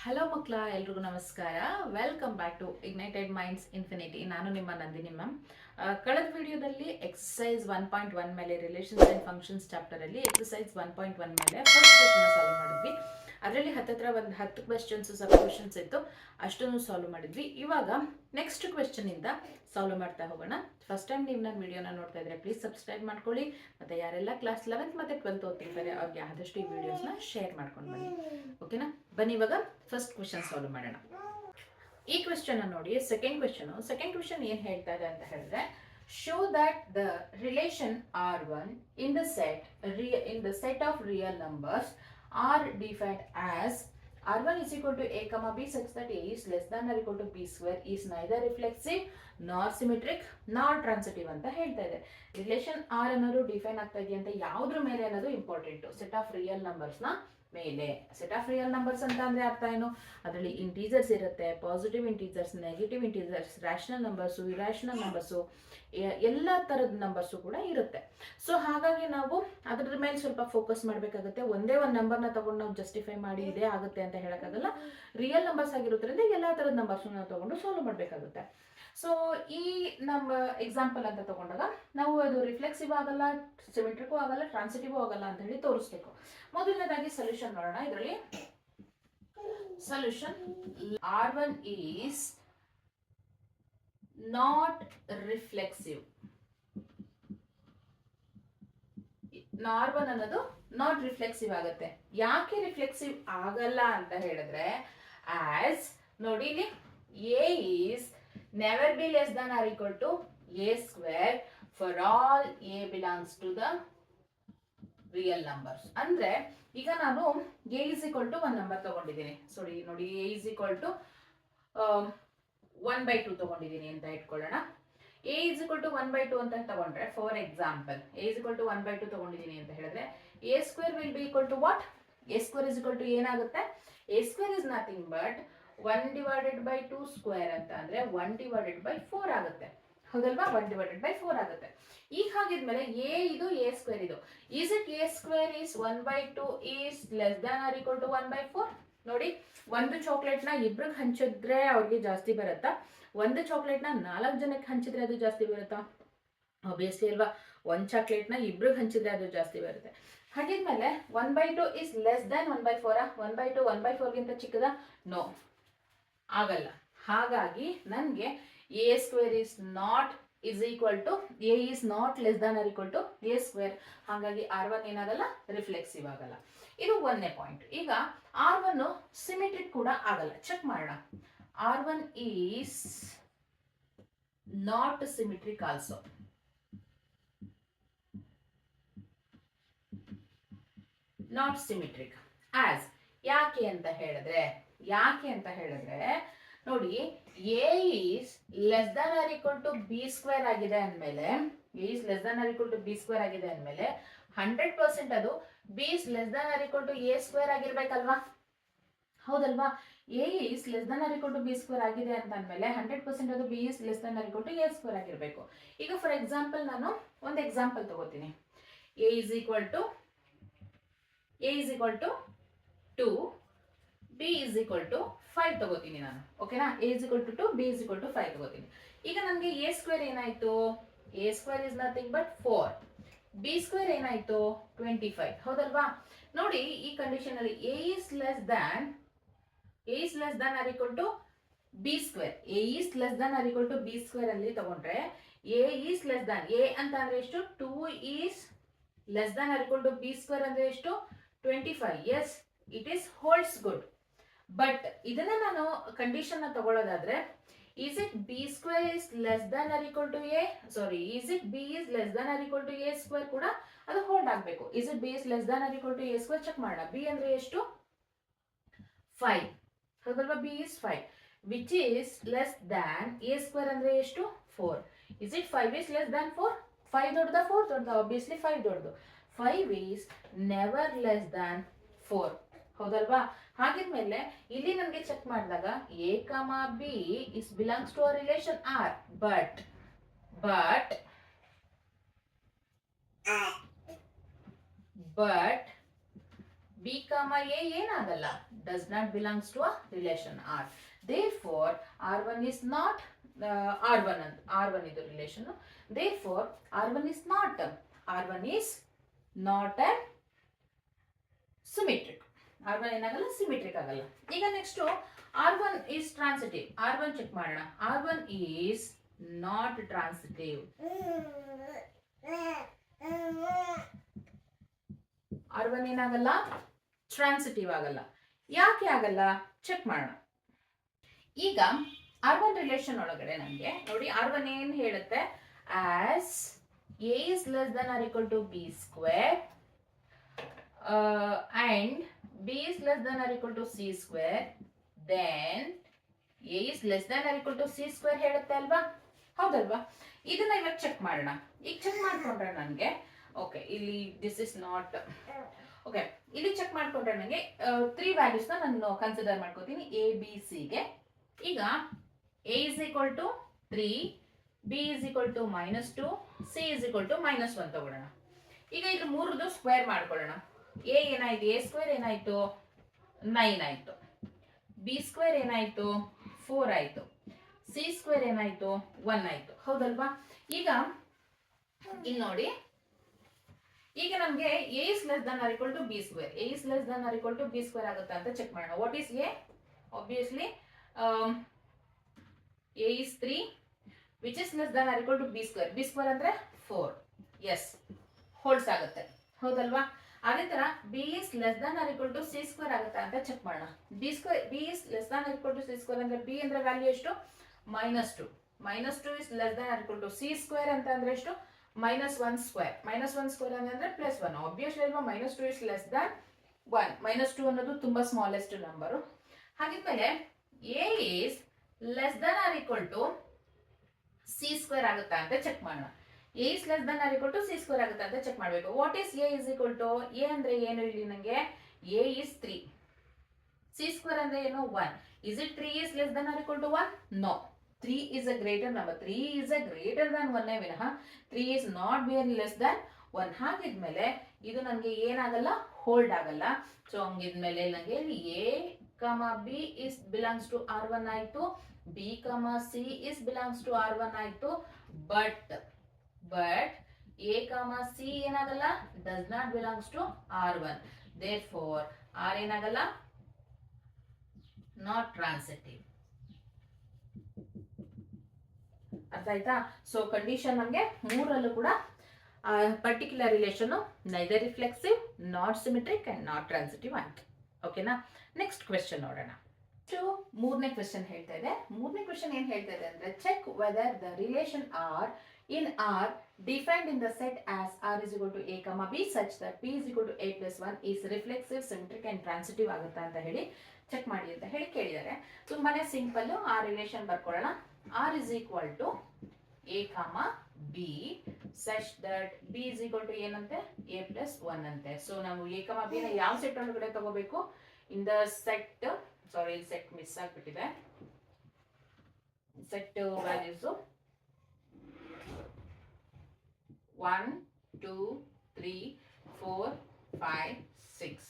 Hello ಮಕ್ಕಳ, ಎಲ್ರಿಗೂ ನಮಸ್ಕಾರ. Welcome back to Ignited Minds Infinity. ನಾನು ನಿಮ್ಮ ನಂದಿನಿ ಮ್ಯಾಮ್. ಕಳೆದ ವಿಡಿಯೋದಲ್ಲಿ ಎಕ್ಸಸೈಸ್ 1.1 ಮೇಲೆ ರಿಲೇಷನ್ಸ್ ಆ್ಯಂಡ್ ಫಂಕ್ಷನ್ಸ್ ಚಾಪ್ಟರಲ್ಲಿ ಎಕ್ಸಸೈಸ್ 1.1 ಮೇಲೆ ಫಸ್ಟ್ ಕ್ವೆಶನ್ ಸಾಲ್ವ್ ಮಾಡಿದ್ವಿ. ಅದರಲ್ಲಿ ಹತ್ತತ್ರ ಒಂದು 10 ಕ್ವೆಶನ್ಸ್ ಸಬ್ ಕ್ವೆಶನ್ಸ್ ಇತ್ತು, ಅಷ್ಟನ್ನು ಸಾಲ್ವ್ ಮಾಡಿದ್ವಿ. ಇವಾಗ ನೆಕ್ಸ್ಟ್ ಕ್ವೆಶನಿಂದ ಸಾಲ್ವ್ ಮಾಡ್ತಾ ಹೋಗೋಣ. ಫಸ್ಟ್ ಟೈಮ್ ನೀವು ನನ್ನ ವಿಡಿಯೋನ ನೋಡ್ತಾ ಇದ್ರೆ ಪ್ಲೀಸ್ ಸಬ್ಸ್ಕ್ರೈಬ್ ಮಾಡ್ಕೊಳ್ಳಿ. ಮತ್ತು ಯಾರೆಲ್ಲ ಕ್ಲಾಸ್ 11th ಮತ್ತು 12th ಓದ್ತಿರ್ತಾರೆ ಅವ್ರಿಗೆ ಆದಷ್ಟು ಈ ವಿಡಿಯೋಸ್ನ ಶೇರ್ ಮಾಡ್ಕೊಂಡು ಬನ್ನಿ. ಓಕೆನಾ? ಬನ್ನಿ ಇವಾಗ ಫಸ್ಟ್ ಕ್ವೆಶನ್ ಸಾಲ್ವ್ ಮಾಡೋಣ. ಈ ಕ್ವೆಶನ್ ನೋಡಿ, ಸೆಕೆಂಡ್ ಕ್ವೆಶನ್ ಏನ್ ಹೇಳ್ತಾ ಇದೆ ಅಂತ ಹೇಳಿದ್ರೆ, show that the relation R1 in the set of real numbers are defined as R1 is equal to a comma b such that a is less than or equal to b square is neither reflexive nor symmetric nor transitive ಅಂತ ಹೇಳ್ತಾ ಇದೆ. Relation R ಅನ್ನೋದು define ಆಗ್ತಾ ಇದೆ ಅಂತ ಯಾವ್ದ್ರ ಮೇಲೆ ಅನ್ನೋದು important. Set of real numbers ನ ಮೇಲೆ. ಸೆಟ್ ಆಫ್ ರಿಯಲ್ ನಂಬರ್ಸ್ ಅಂತ ಅಂದ್ರೆ ಅರ್ಥ ಏನು? ಅದರಲ್ಲಿ ಇಂಟೀಜರ್ಸ್ ಇರುತ್ತೆ, positive integers, negative integers, rational numbers, irrational numbers, ಎಲ್ಲ ಥರದ ನಂಬರ್ಸು ಕೂಡ ಇರುತ್ತೆ. ಸೊ ಹಾಗಾಗಿ ನಾವು ಅದ್ರ ಮೇಲೆ ಸ್ವಲ್ಪ ಫೋಕಸ್ ಮಾಡಬೇಕಾಗುತ್ತೆ. ಒಂದೇ ಒಂದು ನಂಬರ್ನ ತಗೊಂಡು ನಾವು ಜಸ್ಟಿಫೈ ಮಾಡಿ ಇದೇ ಆಗುತ್ತೆ ಅಂತ ಹೇಳೋಕ್ಕಾಗಲ್ಲ. ರಿಯಲ್ ನಂಬರ್ಸ್ ಆಗಿರೋದ್ರಿಂದ ಎಲ್ಲ ಥರದ ನಂಬರ್ಸ್ನ ನಾವು ತಗೊಂಡು ಸಾಲ್ವ್ ಮಾಡಬೇಕಾಗುತ್ತೆ. ಸೊ ಈ ನಮ್ಮ ಎಕ್ಸಾಂಪಲ್ ಅಂತ ತಗೊಂಡಾಗ ನಾವು ಅದು ರಿಫ್ಲೆಕ್ಸಿವ್ ಆಗಲ್ಲ, ಸಿಮೆಟ್ರಿಗೂ ಆಗಲ್ಲ, ಟ್ರಾನ್ಸಿಟಿವ್ ಆಗಲ್ಲ ಅಂತ ಹೇಳಿ ತೋರಿಸ್ಬೇಕು. ಮೊದಲನೇದಾಗಿ ಸೊಲ್ಯೂಷನ್ ನೋಡೋಣ. ಇದರಲ್ಲಿ solution R1 is not reflexive. R1 ಅನ್ನೋದು ನಾಟ್ ರಿಫ್ಲೆಕ್ಸಿವ್ ಆಗುತ್ತೆ. ಯಾಕೆ ರಿಫ್ಲೆಕ್ಸಿವ್ ಆಗಲ್ಲ ಅಂತ ಹೇಳಿದ್ರೆ, ಆಸ್ ನೋಡಿ ಇಲ್ಲಿ A is never be less than or equal to a square for all a belongs to the real numbers. ಅಂದ್ರೆ ಈಗ ನಾನು a is equal to 1 number ತಗೊಂಡಿದ್ದೀನಿ. ಸಾರಿ ನೋಡಿ, a is equal to 1/2 ತಗೊಂಡಿದ್ದೀನಿ ಅಂತ ಇಟ್ಕೊಳ್ಳೋಣ. a is equal to 1/2 ಅಂತ ತಗೊಂಡ್ರೆ, for example a is equal to 1/2 ತಗೊಂಡಿದ್ದೀನಿ ಅಂತ ಹೇಳಿದ್ರೆ, a square will be equal to what? a square is equal to ಏನಾಗುತ್ತೆ? a square is nothing but 1 divided by 2 square ಅಂತ ಅಂದ್ರೆ 1 divided by 4 ಆಗುತ್ತೆ. ಹೌದಲ್ವಾ? 1 divided by 4 ಆಗುತ್ತೆ. ಈಗ ಹಾಗಿದ್ಮೇಲೆ a ಇದು a square ಇದು. Is it a square is 1/2 is less than or equal to 1/4? ನೋಡಿ, ಒಂದು ಚಾಕ್ಲೇಟ್ನ ಇಬ್ರಿಗೆ ಹಂಚಿದ್ರೆ ಅವ್ರಿಗೆ ಜಾಸ್ತಿ ಬರುತ್ತಾ? ಒಂದು ಚಾಕ್ಲೇಟ್ನ 4 ಜನಕ್ಕೆ ಹಂಚಿದ್ರೆ ಅದು ಜಾಸ್ತಿ ಬರುತ್ತಾ? ಆಬ್ವಿಯಸ್ಲಿ ಅಲ್ವಾ? ಒಂದು ಚಾಕ್ಲೇಟ್ನ ಇಬ್ರಿಗೆ ಹಂಚಿದ್ರೆ ಅದು ಜಾಸ್ತಿ ಬರುತ್ತೆ. ಹಾಗಿದ್ಮೇಲೆ 1/2 is less than 1/4? 1/2 1/4ಗಿಂತ ಚಿಕ್ಕದ? ನೋ, ಆಗಲ್ಲ. ಹಾಗಾಗಿ ನನಗೆ a square is not is equal to a is not less than or equal to a square. ಹಾಗಾಗಿ R1 ಏನಾಗಲ್ಲ, ರಿಫ್ಲೆಕ್ಸಿವ್ ಆಗಲ್ಲ. ಇದು ಒಂದನೇ ಪಾಯಿಂಟ್. ಈಗ R1 ಸಿಮೆಟ್ರಿಕ್ ಕೂಡ ಆಗಲ್ಲ. ಚೆಕ್ ಮಾಡೋಣ. R1 is not symmetric also. Not symmetric. As ಯಾಕೆ ಅಂತ ಹೇಳಿದ್ರೆ ನೋಡಿ, a is less than or equal to b square ಆಗಿದೆ ಅಂದಮೇಲೆ, a is less than or equal to b square ಆಗಿದೆ ಅಂದಮೇಲೆ 100% ಅದು b is less than or equal to a square ಆಗಿರ್ಬೇಕಲ್ವಾ? ಹೌದಲ್ವಾ? a is less than or equal to b square ಆಗಿದೆ ಅಂತ ಅಂದಮೇಲೆ 100% ಅದು b is less than or equal to a square ಆಗಿರಬೇಕು. ಈಗ ಫಾರ್ ಎಕ್ಸಾಂಪಲ್ ನಾನು ಒಂದು ಎಕ್ಸಾಂಪಲ್ ತಗೋತೀನಿ. a is equal to 2, b is equal to 5 ತಗೋತೀನಿ ನಾನು. ಓಕೆನಾ? a is equal to 2, b is equal to 5 ತಗೋತೀನಿ. ಈಗ ನನಗೆ a ಸ್ಕ್ವೇರ್ ಏನಾಯ್ತು? a square is nothing but 4. b square ಏನಾಯ್ತು? 25. ಹೌದಲ್ವಾ? ನೋಡಿ, ಈ ಕಂಡೀಷನ್ ಅಲ್ಲಿ a is less than or equal to b square. a is less than or equal to b square ಅಲ್ಲಿ ತಗೊಂಡ್ರೆ, a is less than, a ಅಂತ ಅಂದ್ರೆ ಎಷ್ಟು? 2 is less than or equal to b square ಅಂದ್ರೆ ಎಷ್ಟು? 25. Yes, it is holds good. But ಇದನ್ನ ನಾನು condition ತಗೊಳ್ಳೋದಾದ್ರೆ, is it b square is less than or equal to a, sorry, is it b is less than or equal to a square ಕೂಡ ಅದು hold ಆಗಬೇಕು. is it b is less than or equal to a square check ಮಾಡೋಣ. b ಅಂದ್ರೆ ಎಷ್ಟು? 5. ಹೌದಲ್ವಾ? b is 5 which is less than a square ಅಂದ್ರೆ ಎಷ್ಟು? 4. is it 5 is less than 4? 5 ದೊಡ್ಡದ 4 ದೊಡ್ಡದ? ಆಬ್ವಿಯಸ್ಲಿ 5 ದೊಡ್ಡದು. 5 is never less than 4. ಹೌದಲ್ವಾ? ಹಾಗಿದ್ಮೇಲೆ ಇಲ್ಲಿ ನನಗೆ ಚೆಕ್ ಮಾಡಿದಾಗ a, b is belongs to a relation R, but B comma A ಏನಾಗಲ್ಲ, does not belongs to a relation R. Therefore R1 is not R1 ಇದು relation. Therefore R1 is not a symmetric. R1 ಏನಾಗಲ್ಲ, symmetric ಆಗಲ್ಲ. ಈಗ next R1 is transitive. R1 check ಮಾಡೋಣ. R1 is not transitive. R1 ಏನಾಗಲ್ಲ, transitive ಆಗಲ್ಲ. ಯಾಕೆ ಆಗಲ್ಲ check ಮಾಡೋಣ. ಈಗ R1 ರಿಲೇಷನ್ ಒಳಗಡೆ ನಮಗೆ ನೋಡಿ, R1 ಏನ್ ಹೇಳುತ್ತೆ, as A is less than or equal to B square and B is less than or equal to C square, then A is less than or equal to C square ಹೇಳುತ್ತೆ ಅಲ್ವಾ, ಹೌದಲ್ವಾ? ಇದನ್ನ ಇವಾಗ check ಮಾಡೋಣ. ಈಗ check ಮಾಡ್ಕೊಂಡ್ರೆ ನನಗೆ okay, ಇಲ್ಲಿ ದಿಸ್ ಇಸ್ ನಾಟ್ ಓಕೆ, ಇಲ್ಲಿ ಚೆಕ್ ಮಾಡ್ಕೊಂಡ್ರೆ ನನಗೆ 3 ವ್ಯಾಲ್ಯೂಸ್ನ ನಾನು ಕನ್ಸಿಡರ್ ಮಾಡ್ಕೋತೀನಿ ಎ ಬಿ ಸಿಗೆ. ಈಗ A is equal to 3, B is equal to -2, C is equal to -1 ತಗೊಳ್ಳೋಣ. ಈಗ ಇದು ಮೂರದು ಸ್ಕ್ವೇರ್ ಮಾಡ್ಕೊಳ್ಳೋಣ. A ಏನಾಯ್ತು, A ಸ್ಕ್ವೇರ್ ಏನಾಯ್ತು 9 ಆಯ್ತು, B ಸ್ಕ್ವೇರ್ ಏನಾಯ್ತು 4 ಆಯ್ತು, C ಸ್ಕ್ವೇರ್ ಏನಾಯ್ತು 1 ಆಯ್ತು, ಹೌದಲ್ವಾ? ಈಗ ಇಲ್ಲಿ ನೋಡಿ, ಈಗ ನಮಗೆ A is less than or equal to B square, A is less than or equal to B square ಆಗುತ್ತಾ ಅಂತ ಚೆಕ್ ಮಾಡೋಣ. What is A? Obviously A is 3 which is less than or equal to B square. B square ಅಂದ್ರೆ 4. S, holds ಆಗುತ್ತೆ, ಹೌದಲ್ವಾ? ಅದೇ ತರ B is less than or equal to C square ಆಗುತ್ತಾ ಅಂತ ಚೆಕ್ ಮಾಡೋಣ. B is less than or equal to C square ಅಂದ್ರೆ B ಅಂದ್ರೆ ವ್ಯಾಲ್ಯೂ ಎಷ್ಟು, -2. -2 is less than or equal to C square ಅಂತ ಅಂದ್ರೆ ಎಷ್ಟು, -1 square. -1 square ಅಂದ್ರೆ +1. ಆಬ್ವಿಯಸ್ಲಿ ಅಲ್ವಾ, -2 is less than 1. -2 ಅನ್ನೋದು ತುಂಬಾ ಸ್ಮಾಲೆಸ್ಟ್ ನಂಬರು. ಹಾಗಿದ್ಮೇಲೆ A is less than or equal to C square ಆಗುತ್ತಾ ಅಂತ ಚೆಕ್ ಮಾಡೋಣ. A is less than or equal to C square ಆಗುತ್ತಾ ಅಂತ ಚೆಕ್ ಮಾಡಬೇಕು. What is A is equal to? A ಅಂದ್ರೆ ಏನು ಇಲ್ಲಿ ನನಗೆ, A is 3, C square ಅಂದ್ರೆ ಏನು 1. Is it 3 is less than or equal to 1? No. 3 is a greater number. 3 is a greater than 1 ವಿನಃ 3 is not very less than 1. ಹಾಗಿದ್ಮೇಲೆ ಇದು ನನಗೆ ಏನಾಗಲ್ಲ, ಹೋಲ್ಡ್ ಆಗಲ್ಲ. ಸೊ ಹಂಗಿದ್ಮೇಲೆ ನನಗೆ A, B is belongs to R1 ಆಯ್ತು, B, C is belongs to R1 ಆಯ್ತು. But A, C ಏನಾಗಲ್ಲ, does not belongs to R1. Therefore R ಏನಾಗಲ್ಲ, not transitive. ಅರ್ಥ ಆಯ್ತಾ? ಸೊ ಕಂಡೀಷನ್ ನಮಗೆ ಮೂರಲ್ಲೂ ಕೂಡ particular relation neither reflexive, not symmetric and not transitive ಆಯ್ತು. ಓಕೆನಾ? ನೆಕ್ಸ್ಟ್ ಕ್ವೆಶ್ಚನ್ ನೋಡೋಣ. ಮೂರನೇ ಕ್ವೆಶ್ಚನ್ ಹೇಳ್ತಾ ಇದೆ. ಮೂರನೇ ಕ್ವೆಶ್ಚನ್ ಏನ್ ಹೇಳ್ತಾ ಇದೆ ಅಂದ್ರೆ, check whether the relation R in R defined in the set as R is equal to A, B such that P is equal to A plus 1 is reflexive, symmetric and transitive ಆಗುತ್ತಾ ಅಂತ ಹೇಳಿ check ಮಾಡಿ ಅಂತ ಹೇಳಿ ಕೇಳಿದ್ದಾರೆ. ತುಂಬಾನೇ simple. ಆ relation ಬರ್ಕೊಳ್ಳೋಣ. R is equal to A, B such that B is equal to ಏನಂತೆ, A plus 1 ಅಂತೆ. ಸೊ ನಾವು A, B ನ ಯಾವ ಸೆಟ್ ಒಳಗಡೆ ತಗೋಬೇಕು, ಇನ್ the set, sorry set miss ಆಗ್ಬಿಟ್ಟಿದೆ, ಸೆಟ್ ವ್ಯಾಲ್ಯೂಸ್ 1, 2, 3, 4, 5, 6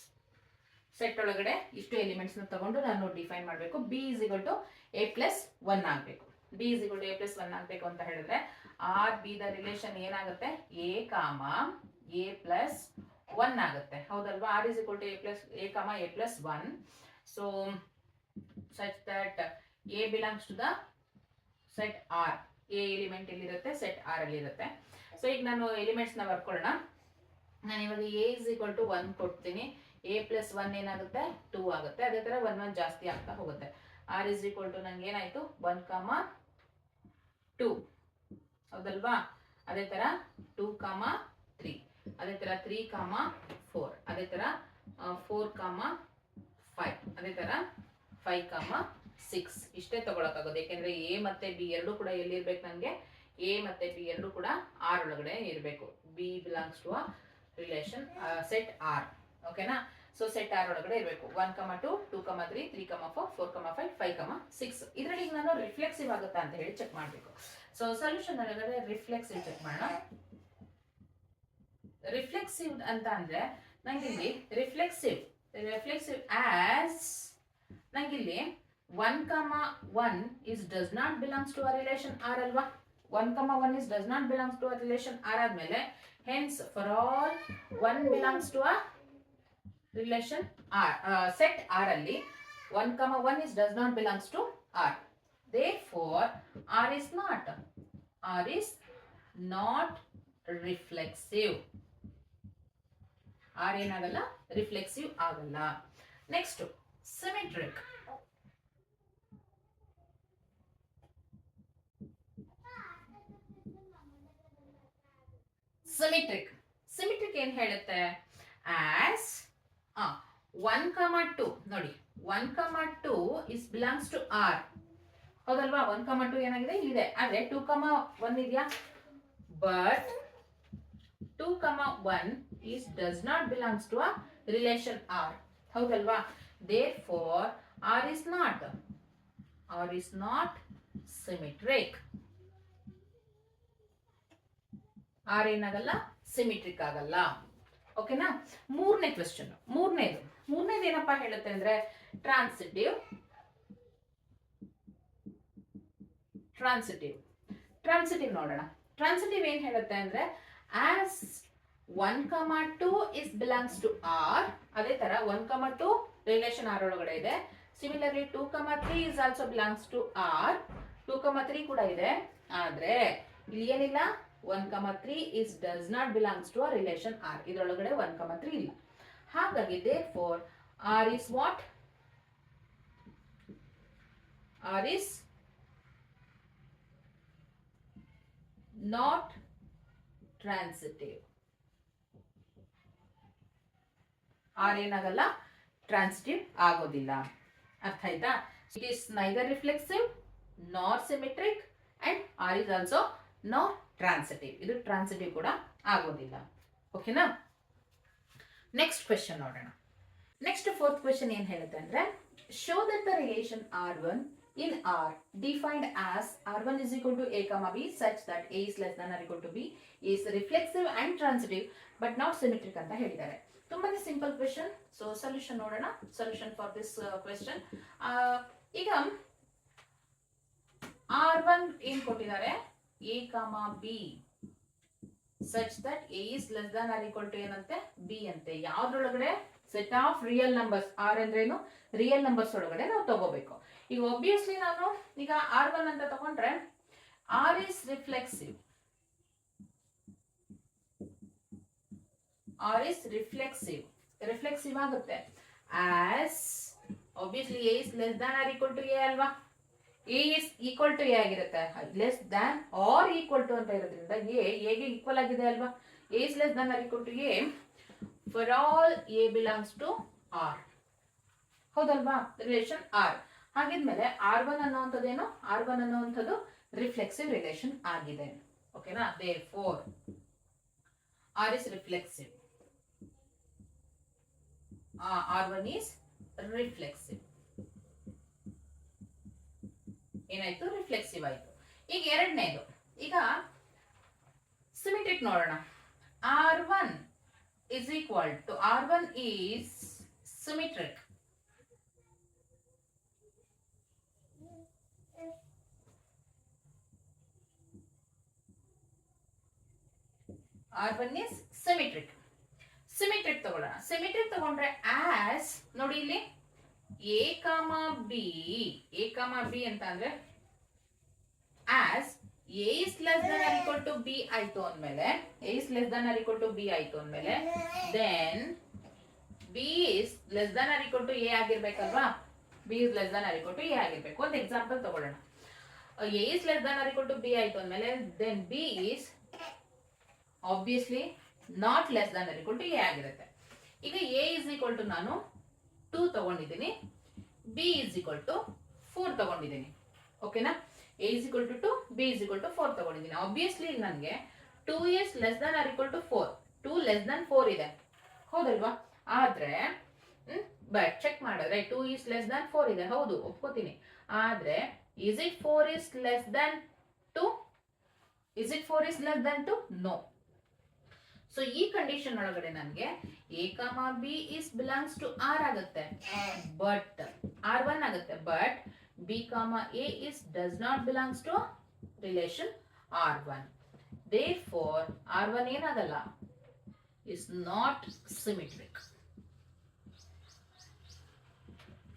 ಸೆಟ್ ಒಳಗಡೆ ಇಷ್ಟು ಎಲಿಮೆಂಟ್ಸ್ ನ ತಗೊಂಡು ನಾನು ಡಿಫೈನ್ ಮಾಡಬೇಕು. B is equal to A plus 1 ಆಗಬೇಕು. B is equal to A plus 1 ಆಗಬೇಕು ಅಂತ ಹೇಳಿದ್ರೆ R, B ದ ರಿಲೇಷನ್ ಏನಾಗುತ್ತೆ, A, A plus 1 ಆಗುತ್ತೆ, ಹೌದಲ್ವಾ? R is equal to A plus 1. So such that A belongs to the set R. A element ಎಲ್ಲಿರುತ್ತೆ, set R ಅಲ್ಲಿ ಇರುತ್ತೆ. So ಈಗ ನಾನು ಎಲಿಮೆಂಟ್ಸ್ ನ ಬರ್ಕೊಳ್ಳೋಣ. ನಾನು ಇವಾಗ A is equal to 1 ಕೊಡ್ತೀನಿ. A plus 1 ಏನಾಗುತ್ತೆ, 2 ಆಗುತ್ತೆ. ಅದೇ ತರ 1 ಜಾಸ್ತಿ ಆಗ್ತಾ ಹೋಗುತ್ತೆ. R is equal to ನಂಗೆ ಏನಾಯ್ತು, 1, 2, ಹೌದಲ್ವಾ? ಅದೇ ತರ 2, 3, ಅದೇ ತರ 3, 4, ಅದೇ ತರ 4, 5, ಅದೇ ತರ 5, 6 ಇಷ್ಟೇ ತಗೊಳಕಾಗೋದು. ಯಾಕೆಂದ್ರೆ A ಮತ್ತೆ B ಎರಡು ಕೂಡ ಎಲ್ಲಿರ್ಬೇಕು, ನನಗೆ A ಮತ್ತೆ B ಎರಡು ಕೂಡ R ಒಳಗಡೆ ಇರಬೇಕು. B belongs to a relation set R. ಓಕೆನಾ? ಸೊ ಸೆಟ್ R ಒಳಗಡೆ ಇರಬೇಕು. 1, 2, 2, 3, 3, 4, 4, 5, 5, 6. ಇದರಲ್ಲಿ ನಾನು ರಿಫ್ಲೆಕ್ಸಿವ್ ಆಗುತ್ತಾ ಅಂತ ಹೇಳಿ ಚೆಕ್ ಮಾಡಬೇಕು. ಸೊ ಸೊಲ್ಯೂಷನ್ ಒಳಗಡೆ ರಿಫ್ಲೆಕ್ಸಿವ್ ಚೆಕ್ ಮಾಡೋಣ. ರಿಫ್ಲೆಕ್ಸಿವ್ ಅಂತ ಅಂದ್ರೆ ನಂಗೆ ಇಲ್ಲಿ reflexive reflexive as ನಂಗಿಲ್ಲಿ 1, 1 is does not belongs to a relation R ಅಲ್ವಾ. 1, 1 is does not belongs to a relation R ಆದ್ಮೇಲೆ hence for all 1 belongs to a relation R set R ಅಲ್ಲಿ 1, 1 is does not belongs to R. Therefore R is not reflexive. R ಏನಾಗಲ್ಲ, reflexive ಆಗಲ್ಲ. Next symmetric. Symmetric ಏನ್ ಹೇಳುತ್ತೆ, as 1, 2 ನೋಡಿ 1, 2 is belongs to R ಹೌದಲ್ವಾ. 1, 2 ಏನಾಗಿದೆ ಇದೆ, ಆದ್ರೆ 2, 1 ಇದೆಯಾ, but 2, 1 is does not belongs to a relation R ಹೌದಲ್ವಾ. Therefore R is not symmetric. R ಏನಾಗಲ್ಲ, ಸಿಮಿಟ್ರಿಕ್ ಆಗಲ್ಲ. ಓಕೆನಾ. ಮೂರನೇ ಕ್ವೆಶ್ಚನ್, ಮೂರನೇದು ಏನಪ್ಪಾ ಹೇಳುತ್ತೆ ಅಂದ್ರೆ ಟ್ರಾನ್ಸಿಟಿವ್ ನೋಡೋಣ. ಟ್ರಾನ್ಸಿಟಿವ್ ಏನ್ ಹೇಳುತ್ತೆ ಅಂದ್ರೆ as 1, 2 is belongs to R, ಅದೇ ತರ 1, 2 ರಿಲೇಷನ್ R ಒಳಗಡೆ ಇದೆ. Similarly 2, 3 is also belongs to R. 2, 3 ಕೂಡ ಇದೆ, ಆದ್ರೆ ಇಲ್ಲಿ ಏನಿಲ್ಲ, 1, 3 is does not belongs to a relation R. ಇದರೊಳಗಡೆ 1, 3 ಇಲ್ಲ. ಹಾಗಾಗಿ therefore R is what? R is not transitive. R ಏನಾಗಲ್ಲ, ಟ್ರಾನ್ಸಿಟಿವ್ ಆಗೋದಿಲ್ಲ. ಅರ್ಥ ಆಯ್ತಾ? ಇಟ್ ಈಸ್ ನೈದರ್ ರಿಫ್ಲೆಕ್ಸಿವ್ ನಾರ್ symmetric and R is also not transitive. ಇದು ಟ್ರಾನ್ಸಿಟಿವ್ ಕೂಡ ಆಗೋದಿಲ್ಲ. ಓಕೆನಾ. ನೆಕ್ಸ್ಟ್ ಕ್ವೆಶ್ಚನ್ ನೋಡೋಣ. ನೆಕ್ಸ್ಟ್ ಫೋರ್ತ್ ಕ್ವೆಶ್ಚನ್ ಏನ್ ಹೇಳುತ್ತೆ ಅಂದ್ರೆ show that the relation R1 in R defined as R1 is equal to A, B such that A is less than or equal to B is reflexive and transitive but not symmetric ಅಂತ ಹೇಳಿದ್ದಾರೆ. ತುಂಬಾನೇ simple question. So solution ನೋಡೋಣ. Solution for this question. ಈಗ R1 ಏನ್ ಕೊಟ್ಟಿದ್ದಾರೆ, A, B such that A is less than or equal to ಏನಂತೆ, B ಅಂತೆ. ಯಾವ್ದ್ರೊಳಗಡೆ, set of real numbers. R ಅಂದ್ರೇನು, ರಿಯಲ್ ನಂಬರ್ಸ್ ಒಳಗಡೆ ನಾವು ತಗೋಬೇಕು. ಈಗ ಒಬ್ವಿಯಸ್ಲಿ ನಾನು ಈಗ R1 ಅಂತ ತಗೊಂಡ್ರೆ R is reflexive. R is reflexive ಆಗುತ್ತೆ. As obviously A is less than or equal to A ಅಲ್ವಾ. A is equal to A ಆಗಿರುತ್ತೆ. Less than or equal to ಅಂತ ಇರೋದ್ರಿಂದ A ಗೆ ಈಕ್ವಲ್ ಆಗಿದೆ ಅಲ್ವಾ. A is less than or equal to A for all A belongs to R ಹೌದಲ್ವಾ, relation R. ಹಾಗಿದ್ಮೇಲೆ R1 ಅನ್ನುವಂಥದ್ದೇನು, R1 ಅನ್ನುವಂಥದ್ದು reflexive relation ಆಗಿದೆ. ಓಕೆನಾ. therefore R is reflexive. R1 is reflexive. ಏನಾಯ್ತು, ರಿಫ್ಲೆಕ್ಸಿವ್ ಆಯ್ತು. ಈಗ ಎರಡನೇದು, ಈಗ ಸಿಮೆಟ್ರಿಕ್ ನೋಡೋಣ. R1 is equal to R1 is symmetric. R1 is symmetric. Symmetric ತಗೊಳ್ಳೋಣ. ಸಿಮೆಟ್ರಿಕ್ ತಗೊಂಡ್ರೆ ಆಸ್ ನೋಡಿ ಇಲ್ಲಿ A, B ಅಂತ ಅಂದ್ರೆ as A is less than or equal to B ಆಯ್ತು ಅಂದ್ಮೇಲೆ, A is less than or equal to B ಆಯ್ತು ಅಂದ್ಮೇಲೆ then B is less than or equal to A ಆಗಿರ್ಬೇಕಲ್ವಾ. B is less than or equal to A ಆಗಿರ್ಬೇಕು. ಒಂದು example ತಗೊಳ್ಳೋಣ. A is less than or equal to B ಆಯ್ತು ಅಂದ್ಮೇಲೆ then B is obviously not less than or equal to A ಆಗಿರುತ್ತೆ. ಈಗ A is equal to ನಾನು 2 ತಗೊಂಡಿದ್ದೀನಿ, B is equal to 4 ತಗೊಂಡಿದ್ದೀನಿ. ಓಕೆನಾ. A is equal to 2, B is equal to 4 ತಗೊಂಡಿದ್ದೀನಿ. Obviously ನನಗೆ 2 is less than or equal to 4, 2 less than 4 ಇದೆ ಹೌದಲ್ವಾ. ಆದ್ರೆ ಬಟ್ ಚೆಕ್ ಮಾಡಿದ್ರೆ 2 is less than 4 ಇದೆ, ಹೌದು ಒಪ್ಕೋತೀನಿ. ಆದ್ರೆ is it 4 is less than 2? Is it 4 is less than 2? No. So ಈ ಕಂಡೀಷನ್ ಒಳಗಡೆ ನನಗೆ a comma b is belongs to R ಆಗುತ್ತೆ, ಬಟ್ R1 ಆಗುತ್ತೆ, but b comma a is does not belongs to relation R1. Therefore R1 ಏನಾಗಲ್ಲ, is not symmetric.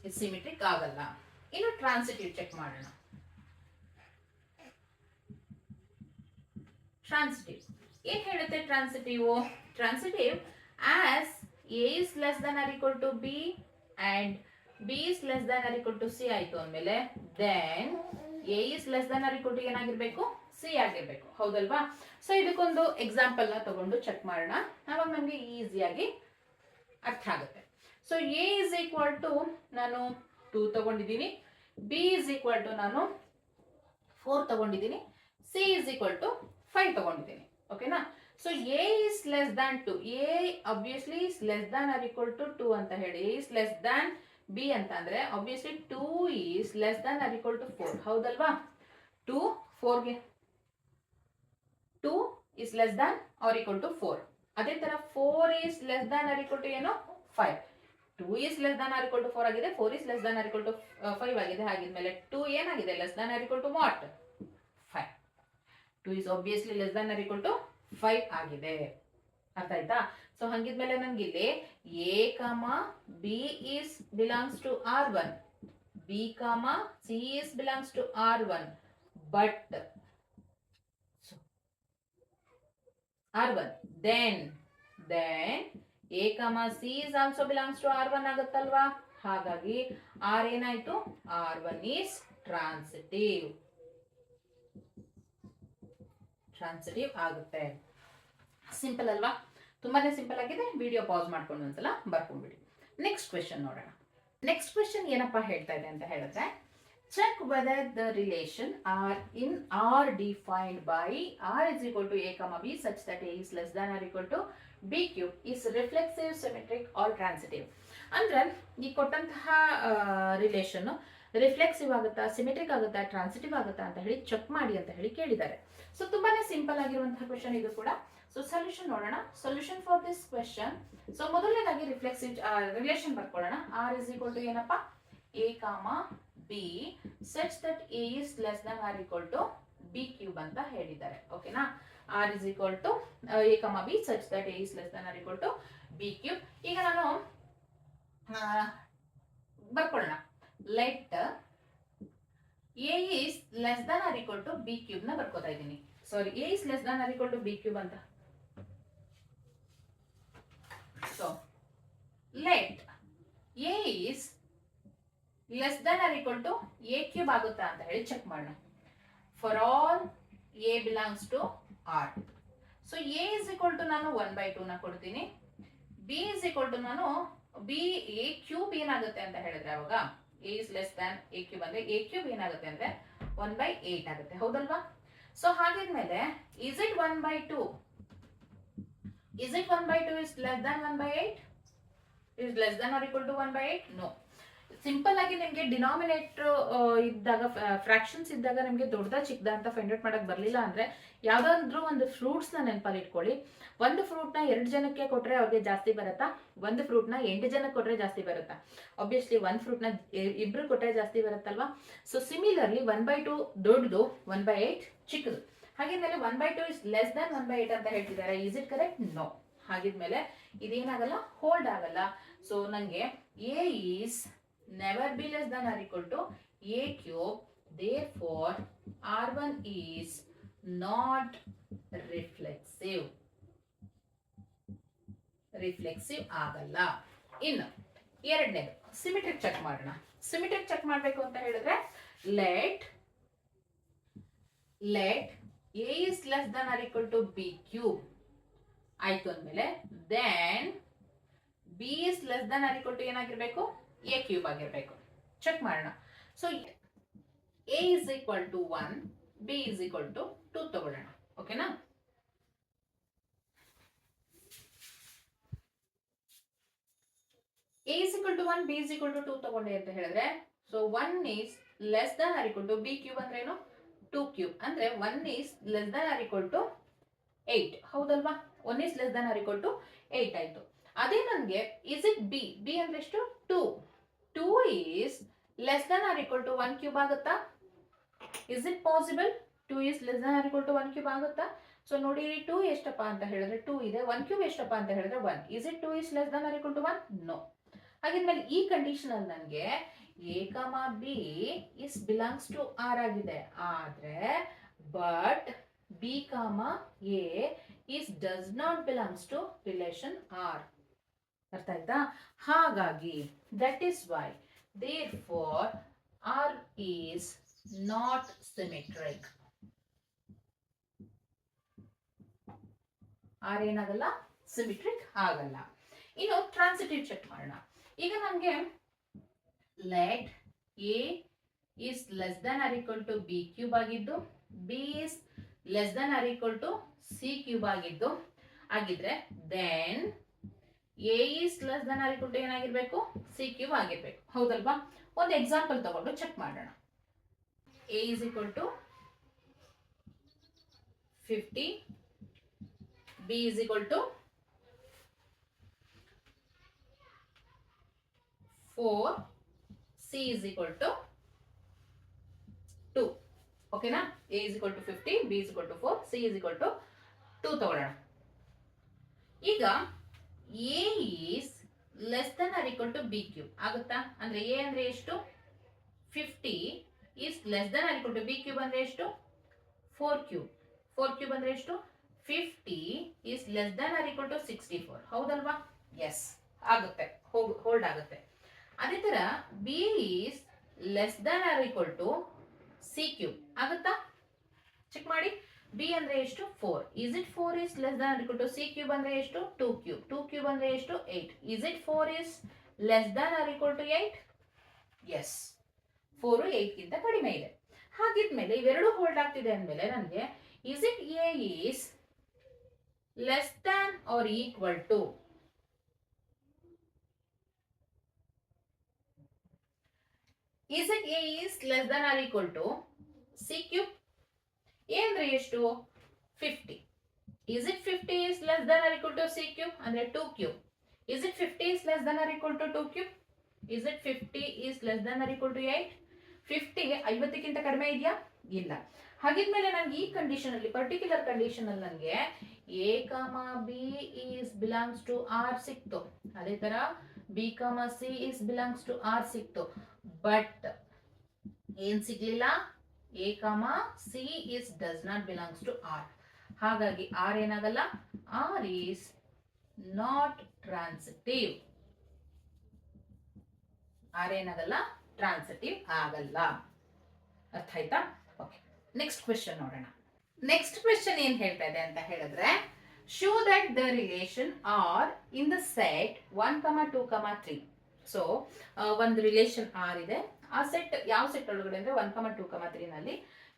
is symmetric ಆಗಲ್ಲ. ಇನ್ನು transitive check ಮಾಡೋಣ. ಟ್ರಾನ್ಸಿಟಿವ್ ಏನ್ ಹೇಳುತ್ತೆ? Transitive as a is less than or equal to b and b is less than or equal to c ಆಯ್ತು ಅಂದ್ಮೇಲೆ then a is less than or equal to ಏನಾಗಿರ್ಬೇಕು? C ಆಗಿರ್ಬೇಕು, ಹೌದಲ್ವಾ? So ಇದಕ್ಕೊಂದು example ನ ತಗೊಂಡು ಚೆಕ್ ಮಾಡೋಣ, ಅವಾಗ ನಮ್ಗೆ ಈಸಿಯಾಗಿ ಅರ್ಥ ಆಗುತ್ತೆ. So a is equal to ನಾನು 2 ತಗೊಂಡಿದ್ದೀನಿ, ಬಿ ಇಸ್ ಈಕ್ವಲ್ ಟು ನಾನು 4 ತಗೊಂಡಿದ್ದೀನಿ, ಸಿ ಇಸ್ ಈಕ್ವಲ್ ಟು 5 ತಗೊಂಡಿದ್ದೀನಿ. ಓಕೆನಾ? So a is less than 2, a obviously is less than or equal to 2 ಅಂತ ಹೇಳಿ, a is less than b ಅಂತ ಅಂದ್ರೆ obviously 2 is less than or equal to 4, ಹೌದಲ್ವಾ? 2 4ಗೆ 2 is less than or equal to 4. ಅದೇ ತರ 4 is less than or equal to ಏನು? 5. 2 is less than or equal to 4 ಆಗಿದೆ, 4 is less than or equal to 5 ಆಗಿದೆ. ಹಾಗಿದ್ಮೇಲೆ 2 ಏನಾಗಿದೆ? less than or equal to what? 5. 2 is obviously less than or equal to 5 ಆಗಿದೆ. ಅರ್ಥ ಆಯ್ತಾ? So ಹಂಗಿದ್ಮೇಲೆ ನಂಗೆ ಇಲ್ಲಿ a, b is belongs to R1, b, c is belongs to R1, but R1 then a, c is also belongs to R1 ಆಗುತ್ತಲ್ವಾ? ಹಾಗಾಗಿ R ಏನಾಯ್ತು? R1 is transitive ಆಗುತ್ತೆ. Simple ಅಲ್ವಾ? ತುಂಬಾನೇ ಸಿಂಪಲ್ ಆಗಿದೆ. ವಿಡಿಯೋ ಪಾಸ್ ಮಾಡ್ಕೊಂಡು ಒಂದ್ಸಲ ಬರ್ಕೊಂಡ್ಬಿಡಿ. ನೆಕ್ಸ್ಟ್ ಕ್ವೆಶ್ಚನ್ ನೋಡೋಣ. Next question ಏನಪ್ಪಾ ಹೇಳ್ತಾ ಇದೆ ಅಂತ ಹೇಳಿದ್ರೆ, check whether the relation are defined by R is equal to a comma b such that a is less than or equal to b cube is reflexive, symmetric or transitive. ಅಂದ್ರೆ ಈ ಕೊಟ್ಟಂತಹ relation reflexive ಆಗುತ್ತಾ, symmetric ಆಗುತ್ತಾ, transitive ಆಗುತ್ತಾ ಅಂತ ಹೇಳಿ check ಮಾಡಿ ಅಂತ ಹೇಳಿ ಕೇಳಿದ್ದಾರೆ. ಸೊ ತುಂಬಾನೇ ಸಿಂಪಲ್ ಆಗಿರುವಂತಹ ಕ್ವೆಶ್ಚನ್ ಇದು ಕೂಡ. ಸೊ ಸೊಲ್ಯೂಷನ್ ನೋಡೋಣ. Solution for this question, so ಮೊದಲನೇದಾಗಿ ರಿಫ್ಲೆಕ್ಸಿವ್ ರಿಲೇಷನ್ ಬರ್ಕೊಳ್ಳೋಣ. ಆರ್ ಇಸ್ ಈಕ್ವಲ್ ಟು ಏನಪ್ಪಾ? a comma b such that a is less than or equal to b cube ಅಂತ ಹೇಳಿದ್ದಾರೆ. ಓಕೆನಾ? r is equal to a comma b such that a is less than or equal to b cube. ಈಗ ನಾನು ಬರ್ಕೊಳ್ಳೋಣ. let a is less than or equal to b cube ನ ಬರ್ಕೋತಾ ಇದ್ದೀನಿ. ಸಾರಿ, a is less than or equal to b cube ಅಂತ. so let a is less than R equal to a cube ಆಗುತ್ತಾ ಅಂತ ಹೇಳಿ check ಮಾಡೋಣ. For all a belongs to R. So a is equal to ನಾನು 1/2 ನ ಕೊಡ್ತೀನಿ, b is equal to ನಾನು a cube ಏನಾಗುತ್ತೆ ಅಂತ ಹೇಳಿದ್ರೆ ಅವಾಗ a is less than a cube ಅಂದ್ರೆ ಎ ಕ್ಯೂಬ್ ಏನಾಗುತ್ತೆ ಅಂದ್ರೆ 1/8 ಆಗುತ್ತೆ, ಹೌದಲ್ವಾ? ಸೊ ಹಾಗಿದ್ಮೇಲೆ is it 1/2 is less than 1/8? is less than or equal to 1/8? no. Simple ಆಗಿ ನಿಮಗೆ ಡಿನಾಮಿನೇಟರ್ ಇದ್ದಾಗ, ಫ್ರಾಕ್ಷನ್ಸ್ ಇದ್ದಾಗ ನಿಮಗೆ ದೊಡ್ಡದ ಚಿಕ್ಕದ ಅಂತ ಫೈಂಡ್ ಔಟ್ ಮಾಡಕ್ ಬರಲಿಲ್ಲ ಅಂದ್ರೆ ಯಾವ್ದಾದ್ರು ಒಂದು ಫ್ರೂಟ್ಸ್ ನ ನೆನಪಲ್ಲಿ ಇಟ್ಕೊಳ್ಳಿ. ಒಂದು ಫ್ರೂಟ್ ನ 2 ಜನಕ್ಕೆ ಕೊಟ್ರೆ ಅವ್ರಿಗೆ ಜಾಸ್ತಿ ಬರುತ್ತಾ? ಒಂದು ಫ್ರೂಟ್ ನ 8 ಜನಕ್ಕೆ ಕೊಟ್ರೆ ಜಾಸ್ತಿ ಬರುತ್ತಾ? ಆಬ್ವಿಯಸ್ಲಿ ಒಂದು ಫ್ರೂಟ್ ನ 2 ಕೊಟ್ರೆ ಜಾಸ್ತಿ ಬರುತ್ತಲ್ವಾ? ಸೊ ಸಿಮಿಲರ್ಲಿ 1/2 ದೊಡ್ಡದು, 1/8 ಚಿಕ್ಕದು. ಹಾಗಿದ್ಮೇಲೆ 1/2 ಇಸ್ ಲೆಸ್ ದನ್ 1/8 ಅಂತ ಹೇಳ್ತಿದ್ದಾರೆ. Is it correct? ನೋ. ಹಾಗಿದ್ಮೇಲೆ ಇದೇನಾಗಲ್ಲ, ಹೋಲ್ಡ್ ಆಗಲ್ಲ. ಸೊ ನಂಗೆ a is never be less than or equal to a cube. Therefore R1 is not reflexive ಆಗಲ್ಲ. ಇನ್ನು ಎರಡನೇದು ಸಿಮೆಟ್ರಿಕ್ ಚೆಕ್ ಮಾಡೋಣ. ಸಿಮೆಟ್ರಿಕ್ ಚೆಕ್ ಮಾಡಬೇಕು ಅಂತ ಹೇಳಿದ್ರೆ let a is less than or equal to b cube ಆಯ್ತು ಅಂದ್ಮೇಲೆ then b is less than or equal to ಏನಾಗಿರ್ಬೇಕು? ಎ ಕ್ಯೂಬ್ ಆಗಿರ್ಬೇಕು. ಚೆಕ್ ಮಾಡೋಣ. So a is equal to 1, b is equal to 2 ತಗೊಳ್ಳೋಣ. ಓಕೆನಾ? A is equal to 1, b is equal to 2 ತಗೊಂಡೆ ಅಂತ ಹೇಳಿದ್ರೆ, so 1 is less than R equal to b cube ಅಂದ್ರೆ ಏನು? 2 ಕ್ಯೂಬ್ ಅಂದ್ರೆ 1 is less than R equal to 8, ಹೌದಲ್ವಾ? 1 is less than or equal to 8 ಆಯ್ತು. ಅದೇ ನನಗೆ is it b ಅಂದ್ರೆ ಎಷ್ಟು 2 is less than or equal to 1 cube ಆಗುತ್ತಾ? is it possible 2 is less than or equal to 1 cube ಆಗುತ್ತಾ? So ನೋಡಿ 2 ಎಷ್ಟಪ್ಪ ಅಂತ ಹೇಳಿದ್ರೆ 2 ಇದೆ, 1 ಕ್ಯೂಬ್ ಎಷ್ಟಪ್ಪ ಅಂತ ಹೇಳಿದ್ರೆ 1. is it 2 is less than or equal to 1? no. ಹಾಗಿದ್ಮೇಲೆ ಈ ಕಂಡೀಷನ್ ಅಲ್ಲಿ ನನಗೆ a, b is belongs to r ಆಗಿದೆ, ಆದ್ರೆ but b, a is does not belongs to relation r. ಅರ್ಥ ಆಯ್ತಾ? ಹಾಗಾಗಿ that is why therefore r is not symmetric. r ಏನಾಗಲ್ಲ, symmetric ಆಗಲ್ಲ. ಇನ್ನು ಟ್ರಾನ್ಸಿಟಿವ್ ಚೆಕ್ ಮಾಡೋಣ. ಈಗ ನಮಗೆ let a is less than or equal to b cube ಆಗಿದ್ದು, b is less than or equal to c cube ಆಗಿದ್ರೆ then a is less than or equal to ಏನಾಗಿರ್ಬೇಕು, c cube ಆಗಿರ್ಬೇಕು. ಹೌದಲ್ವಾ? ಒಂದು example ತಗೊಂಡು ಚೆಕ್ ಮಾಡೋಣ. a is equal to 50, b is equal to 4, c is equal to 2. ಓಕೆನಾ? a is equal to 50, b is equal to 4, c is equal to 2 ತಗೊಳ್ಳೋಣ. ಈಗ a is less than or equal to b cube ಆಗುತ್ತಾ? ಅಂದ್ರೆ a ಅಂದ್ರೆ ಎಷ್ಟು, 50 is less than or equal to b cube ಅಂದ್ರೆ ಎಷ್ಟು, 4 cube. 4 cube ಅಂದ್ರೆ ಎಷ್ಟು, 50 is less than or equal to 64. ಹೌದಲ್ವಾ? ಎಸ್ ಆಗುತ್ತೆ, ಹೋಲ್ಡ್ ಆಗುತ್ತೆ. ಅದೇ ತರ b is less than or equal to c cube ಆಗುತ್ತಾ? ಚೆಕ್ ಮಾಡಿ. b ಅಂದ್ರೆ ಎಷ್ಟು, 4. is it 4 is less than or equal to c cube ಅಂದ್ರೆ ಎಷ್ಟು, 2 ಕ್ಯೂಬ್. 2 ಕ್ಯೂಬ್ ಅಂದ್ರೆ ಎಷ್ಟು, 8. is it 4 is less than or equal to 8? S, 4 8 ಗಿಂತ ಕಡಿಮೆ ಇದೆ. ಹಾಗಿದ್ಮೇಲೆ ಇವೆರಡು ಹೋಲ್ಡ್ ಆಗ್ತಿದೆ ಅಂದ್ಮೇಲೆ ನನಗೆ is it a is less than or equal to is it a is less than or equal to c cube? a ಅಂದ್ರೆ ಎಷ್ಟು, 50. is it 50 is less than or equal to c cube ಅಂದ್ರೆ 2 cube. is it 50 is less than or equal to 2 cube? is it 50 is less than or equal to 8? 50 50 ಗಿಂತ ಕಡಿಮೆ ಇದೆಯಾ? ಇಲ್ಲ. ಹಾಗಿದ್ಮೇಲೆ ನನಗೆ ಈ condition ಅಲ್ಲಿ, ಪರ್ಟಿಕ್ಯುಲರ್ ಕಂಡೀಷನ್ ಅಲ್ಲಿ ನನಗೆ a, b is belongs to r ಸಿಕ್ತು. ಅದೇ ತರ b, c is belongs to r ಸಿಕ್ತು. ಬಟ್ ಏನ್ ಸಿಗ್ಲಿಲ್ಲ, a, c is does not belongs to r. ಹಾಗಾಗಿ r ಏನಾಗಲ್ಲ, r is not transitive. r ಏನಾಗಲ್ಲ, ಟ್ರಾನ್ಸಿಟಿವ್ ಆಗಲ್ಲ. ಅರ್ಥ ಆಯ್ತಾ? ಓಕೆ, ನೆಕ್ಸ್ಟ್ ಕ್ವೆಶ್ಚನ್ ನೋಡೋಣ. ನೆಕ್ಸ್ಟ್ ಕ್ವೆಶ್ಚನ್ ಏನ್ ಹೇಳ್ತಾ ಇದೆ ಅಂತ ಹೇಳಿದ್ರೆ, show that the relation R in the set 1, 2, 3. So ಒಂದು ರಿಲೇಷನ್ ಆರ್ ಇದೆ. ಆ ಸೆಟ್ ಯಾವ ಸೆಟ್ ಒಳಗಡೆ ಅಂದ್ರೆ 1, 2, 3 ನಲ್ಲಿ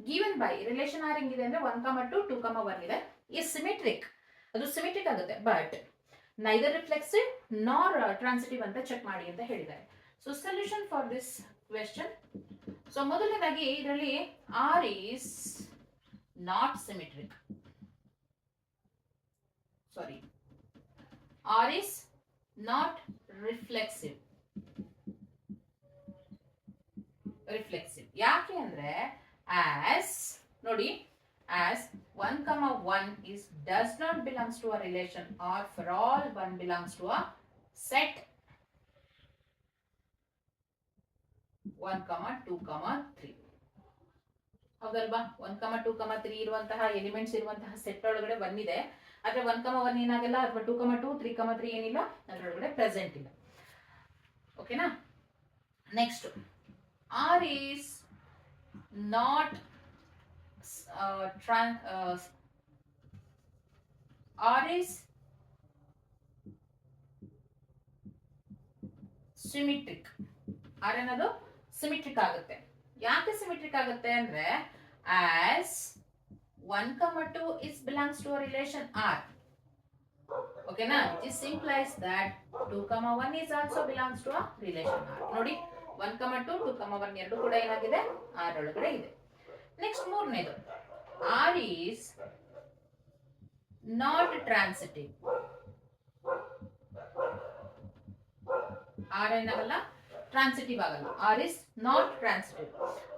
ಗಿವನ್ ಬೈ ರಿಲೇಷನ್ ಆರ್ ಹೆಂಗಿದೆ ಅಂದ್ರೆ 1, 2, 2, 1 ಇದೆ. ಇಸ್ ಸಿಮೆಟ್ರಿಕ್, ಅದು ಸಿಮೆಟ್ರಿಕ್ ಆಗುತ್ತೆ, but neither reflexive nor transitive ಅಂತ ಚೆಕ್ ಮಾಡಿ ಅಂತ ಹೇಳಿದ್ದಾರೆ. So solution for this question. So ಮೊದಲನೇದಾಗಿ ಇದರಲ್ಲಿ R is not symmetric. Sorry, R is not reflexive. ಯಾಕೆ ಅಂದ್ರೆ ಆಸ್ ನೋಡಿ, as 1, 1 is does not belongs to a relation or for all 1 belongs to a set 1, 2, 3. ಹೌದಲ್ವಾ? 1, 2, 3 ಇರುವಂತಹ elements ಇರುವಂತಹ set ಒಳಗಡೆ 1 ಇದೆ. ಆದ್ರೆ 1, 1 ಏನಾಗಲ್ಲ, ಅಥವಾ 2, 2, 3, 3 ಏನಿಲ್ಲ, ಅದರೊಳಗಡೆ ಪ್ರೆಸೆಂಟ್ ಇಲ್ಲ. ಓಕೆನಾ? Next, R is not R is symmetric. R ಅನ್ನೋದು ಸಿಮಿಟ್ರಿಕ್ ಆಗುತ್ತೆ. ಯಾಕೆ ಸಿಮಿಟ್ರಿಕ್ ಆಗುತ್ತೆ ಅಂದ್ರೆ as 1, 2 is belongs to a relation R. ಓಕೆನಾ? This implies that 2, 1 is also belongs to a relation R. ನೋಡಿ, 1, 2, 2, 1 ಎರಡು ಕೂಡ ಏನಾಗಿದೆ, ಆರ್ ಒಳಗಡೆ ಇದೆ. ನೆಕ್ಸ್ಟ್ ಮೂರನೇದು, R is not transitive. R ಏನಾಗಲ್ಲ, ಟ್ರಾನ್ಸಿಟಿವ್ ಆಗಲ್ಲ. R is not transitive.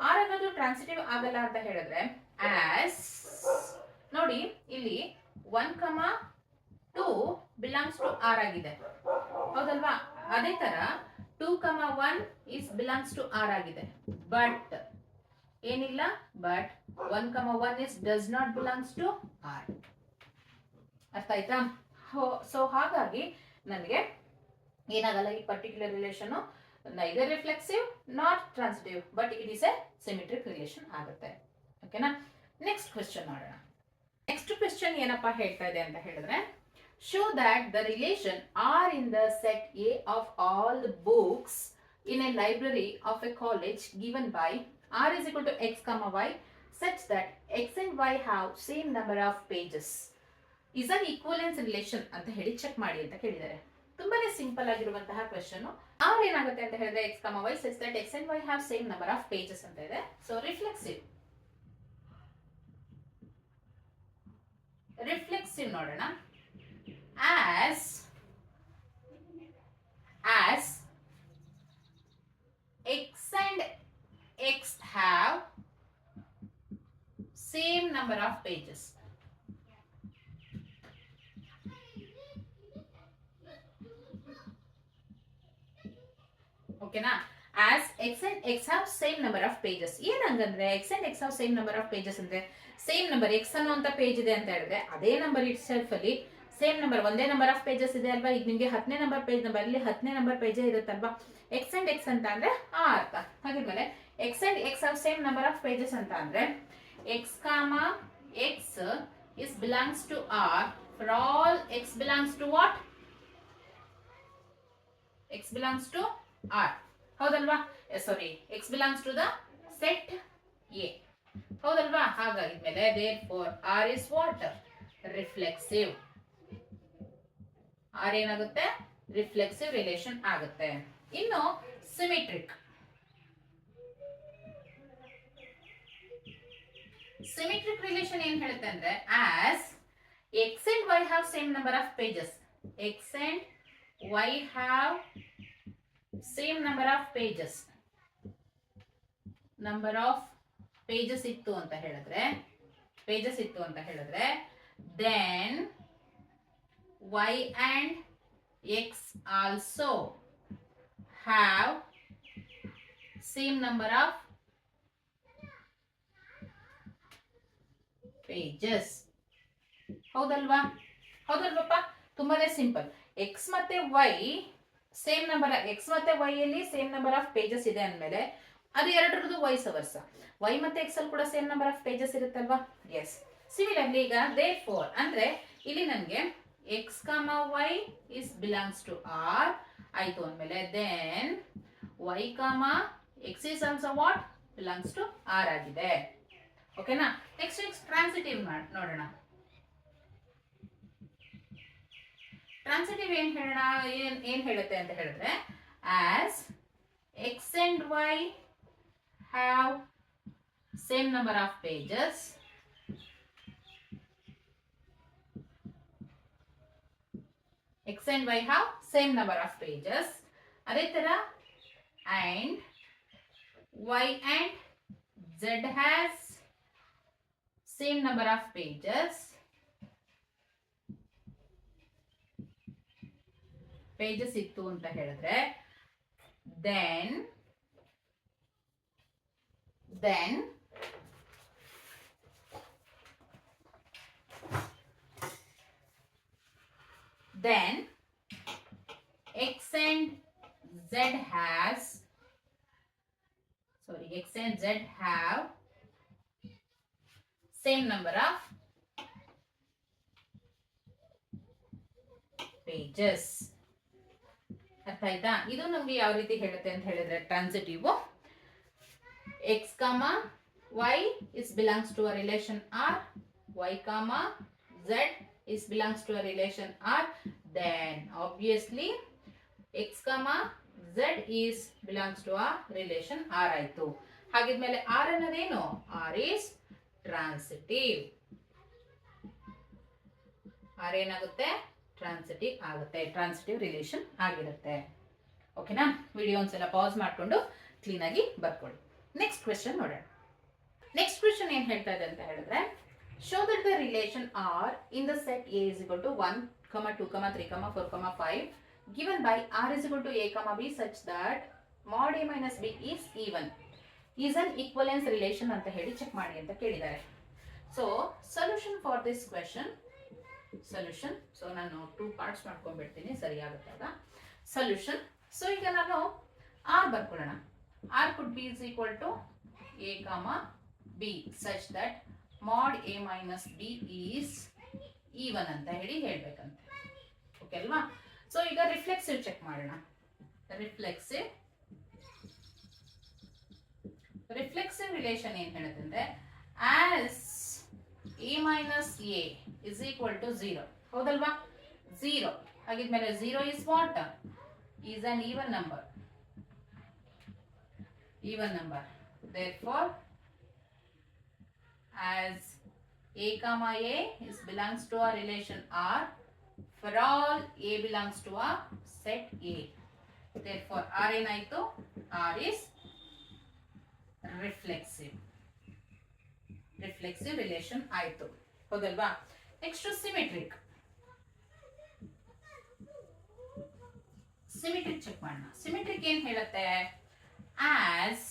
R ಅನ್ನೋದು ಟ್ರಾನ್ಸಿಟಿವ್ ಆಗಲ್ಲ ಅಂತ ಹೇಳಿದ್ರೆ ಆಸ್ ನೋಡಿ ಇಲ್ಲಿ 1,2 ಬಿಲಾಂಗ್ಸ್ ಟು ಆರ್ ಆಗಿದೆ, ಹೌದಲ್ವಾ? ಅದೇ ತರ 2,1 ಇಸ್ ಬಿಲಾಂಗ್ಸ್ ಟು ಆರ್ ಆಗಿದೆ. ಬಟ್ ಏನಿಲ್ಲ, but 1,1 is does not belongs to R. ಅರ್ಥ ಆಯ್ತಾ? ಸೊ ಹಾಗಾಗಿ ನನಗೆ ಏನಾಗಲ್ಲ, ಈ particular relation neither reflexive not transitive, but it is a symmetric relation ಆಗುತ್ತೆ. ಓಕೆನಾ? ನೆಕ್ಸ್ಟ್ ಕ್ವೆಶ್ಚನ್ ಮಾಡೋಣ. ನೆಕ್ಸ್ಟ್ ಕ್ವೆಶ್ಚನ್ ಏನಪ್ಪಾ ಹೇಳ್ತಾ ಇದೆ ಅಂತ ಹೇಳಿದ್ರೆ, show that the relation R in the set A of all the books in a library of a college given by R is equal to x comma y such that x and y have same number of pages is an equivalence relation ಅಂತ ಹೇಳಿ check ಮಾಡಿ ಅಂತ ಕೇಳಿದ್ದಾರೆ. ತುಂಬಾನೇ simple ಆಗಿರುವಂತಹ question. R ಏನಾಗುತ್ತೆ ಅಂತ ಹೇಳಿದ್ರೆ X comma y such that x and y have same number of pages ಅಂತ ಇದೆ. ಸೊ ರಿಫ್ಲೆಕ್ಸಿವ್ ನೋಡೋಣ. as x and x have same number of pages. ಓಕೆನಾ? as x and x have same number of pages. ಏನಂಗಂದ್ರೆ x and x have same number of pages ಅಂದ್ರೆ same number x ಅನ್ನುವಂತ page ಇದೆ ಅಂತ ಹೇಳಿದ್ರೆ ಅದೇ number it self ಅಲ್ಲಿ same number ಒಂದೇ number of pages ಇದೆ ಅಲ್ವಾ? ಈಗ ನಿಮಗೆ 10ನೇ ನಂಬರ್ ಪೇಜ್ ನಂಬರ್ ಅಲ್ಲಿ 10ನೇ ನಂಬರ್ ಪೇಜೇ ಇರುತ್ತಲ್ವಾ? x and x ಅಂತ ಅಂದ್ರೆ ಆ ಅರ್ಥ. ಹಾಗಿದ್ಮೇಲೆ x and x have same number of pages ಅಂತ ಅಂದ್ರೆ x comma x is belongs to R for all x belongs to what? X belongs to R. ಹೌದಲ್ವಾ? ಸಾರಿ, x belongs to the set A. ಹೌದಲ್ವಾ? ಹಾಗಾಗಿದ್ಮೇಲೆ therefore R is what? Reflexive. R ಏನಾಗುತ್ತೆ? Reflexive relation ಆಗುತ್ತೆ. ಇನ್ನು symmetric. Symmetric relation ಏನ್ ಹೇಳುತ್ತೆ ಅಂದ್ರೆ as x and y have same number of pages. X and y have same number of pages. Number of pages ಇತ್ತು ಅಂತ ಹೇಳಿದ್ರೆ then y and x also have same number of pages. ಹೌದಲ್ವಪ್ಪ? ತುಂಬಾನೇ simple. x ಮತ್ತೆ y same number, x ಮತ್ತೆ y ಅಲ್ಲಿ same number of pages ಇದೆ ಅಂದ್ಮೇಲೆ ಅದು ಎರಡರದ್ದು ವೈಸ್ ವರ್ಸ. y ಮತ್ತೆ x ಅಲ್ಲಿ ಕೂಡ ಸೇಮ್ ನಂಬರ್ ಆಫ್ ಪೇಜಸ್ ಇರುತ್ತಲ್ವಾ? ಎಸ್. ಸಿಮಿಲರ್ಲಿ ಈಗ therefore ಅಂದ್ರೆ ಇಲ್ಲಿ ನನಗೆ x, y is belongs to R ಆಯ್ತು ಅಂದ್ಮೇಲೆ then y, x is also what? belongs to R ಆಗಿದೆ. ಓಕೆನಾ? ನೆಕ್ಸ್ಟ್ ಟ್ರಾನ್ಸಿಟಿವ್ ನೋಡೋಣ. ಟ್ರಾನ್ಸಿಟಿವ್ ಏನ್ ಹೇಳುತ್ತೆ ಅಂತ ಹೇಳಿದ್ರೆ as x and y have same number of pages, x and y have same number of pages, ಅದೇ ತರ and y and z has same number of pages ಇತ್ತು ಅಂತ ಹೇಳಿದ್ರೆ then x and z have same number of pages. ಅರ್ಥ ಆಯ್ತಾ? ಇದು ನಮ್ಗೆ ಯಾವ ರೀತಿ ಹೇಳುತ್ತೆ ಅಂತ ಹೇಳಿದ್ರೆ transitive x, y is belongs to a relation R, y, z is belongs to a relation R, then obviously x, z is belongs to a relation R ಆಯ್ತು. ಹಾಗಿದ್ಮೇಲೆ R ಅನ್ನೋದೇನು? R is transitive. ಆರ್ ಏನಾಗುತ್ತೆ, transitive ಆಗುತ್ತೆ, transitive relation ಆಗಿರುತ್ತೆ. ಓಕೆನಾ? Video ಒಂದ್ಸಲ pass ಮಾಡಿಕೊಂಡು ಕ್ಲೀನಾಗಿ ಬರ್ಕೊಳ್ಳಿ. ನೆಕ್ಸ್ಟ್ ಕ್ವೆಶನ್ ನೋಡೋಣ. ನೆಕ್ಸ್ಟ್ ಕ್ವೆಶನ್ ಏನ್ ಹೇಳ್ತಾ ಇದೆ ಅಂತ ಹೇಳಿದ್ರೆ, show that the relation R in the set A is equal to 1, 2, 3, 4, 5 given by r is equal to a, b such that mod a minus b is even is an equivalence relation ಅಂತ ಹೇಳಿ check ಮಾಡಿ ಅಂತ ಕೇಳಿದ್ದಾರೆ. So solution for this question, solution, so ನಾನು 2 parts ಮಾಡ್ಕೊಂಡ್ಬಿಡ್ತೀನಿ, ಸರಿ ಆಗುತ್ತೆ ಆಗ. Solution, so ಈಗ ನಾನು ಆರ್ ಬರ್ಕೊಳ್ಳೋಣ. R could be is equal to a, b such that mod a minus b is even ಅಂತ ಹೇಳಿ ಹೇಳ್ಬೇಕಂತೆ. ಓಕೆ ಅಲ್ವಾ? ಸೊ ಈಗ ರಿಫ್ಲೆಕ್ಸಿವ್ ಚೆಕ್ ಮಾಡೋಣ. ರಿಫ್ಲೆಕ್ಸಿವ್ ರಿಲೇಷನ್ ಏನ್ ಹೇಳುತ್ತಂದ್ರೆ, as a minus a is equal to 0, ಹೌದಲ್ವಾ? 0 ಹಾಗಿದ್ಮೇಲೆ 0 is what? Is an even number. Therefore, as a comma a is belongs to a relation R, for all a belongs to a set A. Therefore, R ಏನಾಯ್ತು? R is reflexive relation ಆಯ್ತು, ಹೌದಲ್ವಾ? Next symmetric check ಮಾಡೋಣ. Symmetric ಏನ್ ಹೇಳುತ್ತೆ? As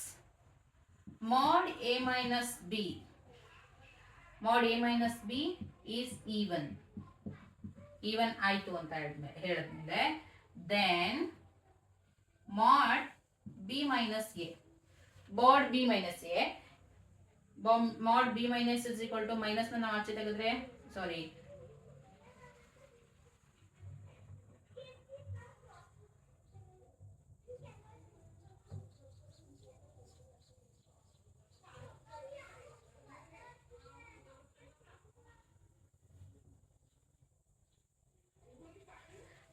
mod a minus b is even ಆಯ್ತು ಅಂತ ಹೇಳಿದ್ಮೇಲೆ, then mod b minus a mod b minus is equal to minus ನಾವು ಆಚೆ ತೆಗೆದ್ರೆ, ಸಾರಿ,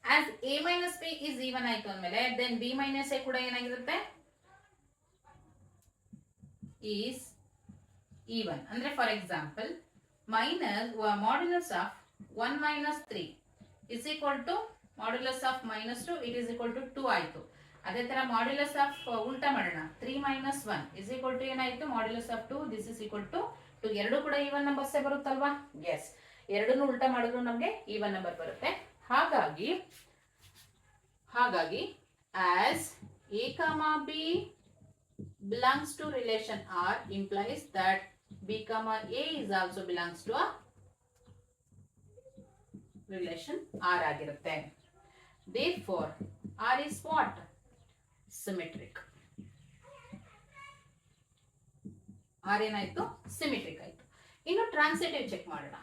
as a minus b is even ಆಯ್ತು ಅಂದಮೇಲೆ then b minus a ಕೂಡ ಏನಾಗಿರುತ್ತೆ? is even. ಅಂದ್ರೆ for example modulus of 1 minus 3 is equal to modulus of minus 2, it is equal to 2 ಆಯ್ತು. ಅದೇ ತರ ಮಾಡ್ಯುಲಸ್ ಆಫ್ ಉಲ್ಟಾ ಮಾಡೋಣ. 3 minus 1 is equal to ಏನಾಯ್ತು? Modulus of 2, this is equal to 2. ಎರಡು ಕೂಡ ಈವನ್ ನಂಬರ್ಸೇ ಬರುತ್ತಲ್ವಾ? ಎಸ್, ಎರಡನ್ನೂ ಉಲ್ಟಾ ಮಾಡಿದ್ರು ನಮಗೆ ಈವನ್ ನಂಬರ್ ಬರುತ್ತೆ. ಹಾಗಾಗಿ as a comma b belongs to relation R implies that b comma a is also belongs to a relation R ಆಗಿರುತ್ತೆ. Therefore, R is what? Symmetric. R ಏನಾಯ್ತು? ಸಿಮೆಟ್ರಿಕ್ ಆಯ್ತು. ಇನ್ನು ಟ್ರಾನ್ಸಿಟಿವ್ ಚೆಕ್ ಮಾಡೋಣ.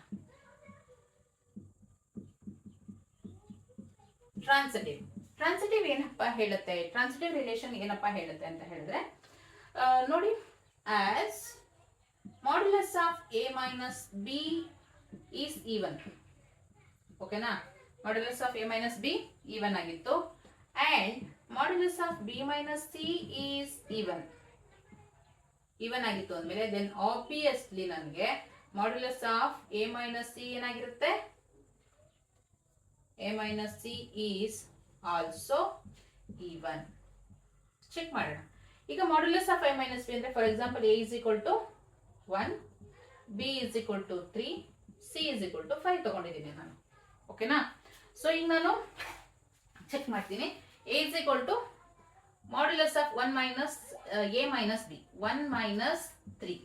Transitive ಏನಪ್ಪ ಹೇಳುತ್ತೆ? Transitive relation ಏನಪ್ಪ ಹೇಳುತ್ತೆ ಅಂತ ಹೇಳಿದ್ರೆ, ನೋಡಿ, as modulus of a minus b is even. ಓಕೆನಾ? Modulus of a minus b even ಆಗಿತ್ತು, and modulus of b minus c is even ಆಗಿತ್ತು ಅಂದಮೇಲೆ ದೆನ್ ಆಬ್ವಿಯಸ್ಲಿ ನನಗೆ modulus of a minus c ಏನಾಗಿರುತ್ತೆ? a minus c is also even. Check ಮಾಡೋಣ. ಈಗ modulus of a minus b ಅಂದ್ರೆ for example a is equal to 1, b is equal to 3, c is equal to 5 ತಗೊಂಡಿದ್ದೀನಿ ನಾನು. ಓಕೆನಾ? So ಈಗ ನಾನು check ಮಾಡ್ತೀನಿ. a is equal to modulus of 1 minus a minus b, 1 minus 3